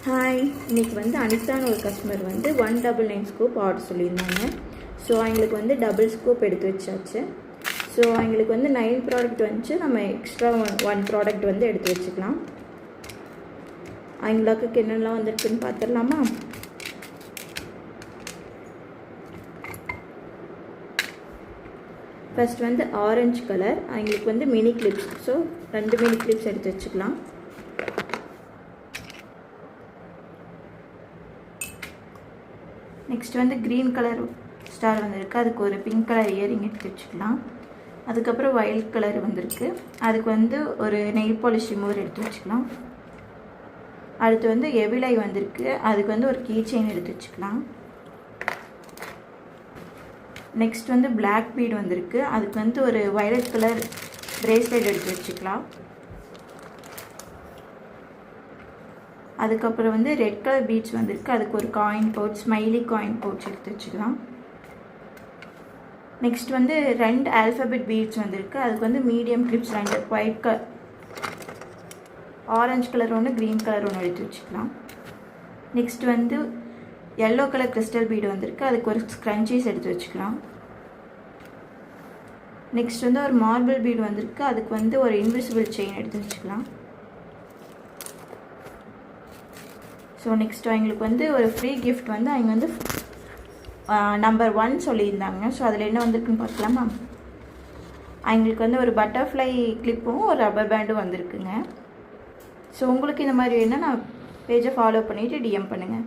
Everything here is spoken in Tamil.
ஹாய், இன்றைக்கி வந்து அனிதான்னு ஒரு கஸ்டமர் வந்து 199 ஸ்கூப் ஆர்டர் சொல்லியிருந்தாங்க. ஸோ அவங்களுக்கு வந்து டபுள் ஸ்கூப் எடுத்து வச்சாச்சு. ஸோ அவங்களுக்கு வந்து 9 ப்ராடக்ட் வந்துச்சு. நம்ம எக்ஸ்ட்ரா ஒன் ப்ராடக்ட் வந்து எடுத்து வச்சுக்கலாம். அவங்களுக்கு என்னெல்லாம் வந்துருக்குன்னு பார்த்துடலாமா? ஃபர்ஸ்ட் வந்து ஆரஞ்சு கலர். அவங்களுக்கு வந்து mini clips. So 2 mini clips எடுத்து வச்சுக்கலாம். நெக்ஸ்ட் வந்து க்ரீன் கலர் ஸ்டார் வந்திருக்கு. அதுக்கு ஒரு பிங்க் கலர் இயரிங் எடுத்து வச்சுக்கலாம். அதுக்கப்புறம் வயலட் கலர் வந்திருக்கு. அதுக்கு வந்து ஒரு நெயில் பாலிஷ் ரிமூவர் எடுத்து வச்சுக்கலாம். அடுத்து வந்து எவிலை வந்திருக்கு. அதுக்கு வந்து ஒரு கீ செயின் எடுத்து வச்சுக்கலாம். நெக்ஸ்ட் வந்து பிளாக் பீட் வந்திருக்கு. அதுக்கு வந்து ஒரு வயலட் கலர் பிரேஸ்லெட் எடுத்து வச்சுக்கலாம். அதுக்கப்புறம் வந்து ரெட் கலர் பீட்ஸ் வந்திருக்கு. அதுக்கு ஒரு coin pouch, smiley coin pouch எடுத்து வச்சுக்கலாம். நெக்ஸ்ட் வந்து 2 ஆல்ஃபபெட் பீட்ஸ் வந்திருக்கு. அதுக்கு வந்து medium clips 2 white colour, orange colour ஒன்று, க்ரீன் கலர் ஒன்று எடுத்து வச்சுக்கலாம். நெக்ஸ்ட் வந்து எல்லோ கலர் கிறிஸ்டல் பீடு வந்திருக்கு. அதுக்கு ஒரு ஸ்க்ரன்ச்சீஸ் எடுத்து வச்சுக்கலாம். நெக்ஸ்ட் வந்து ஒரு மார்பிள் பீடு வந்திருக்கு. அதுக்கு வந்து ஒரு இன்விசிபிள் செயின் எடுத்து வச்சுக்கலாம். ஸோ நெக்ஸ்ட் அவங்களுக்கு வந்து ஒரு ஃப்ரீ கிஃப்ட் வந்து அவங்க வந்து நம்பர் 1 சொல்லியிருந்தாங்க. ஸோ அதில் என்ன வந்திருக்குன்னு பார்க்கலாமா? அவங்களுக்கு வந்து ஒரு பட்டர்ஃப்ளை கிளிப்பும் ஒரு ரப்பர் பேண்டும் வந்திருக்குங்க. ஸோ உங்களுக்கு இந்த மாதிரி வேணால் நான் பேஜை ஃபாலோ பண்ணிவிட்டு டிஎம் பண்ணுங்கள்.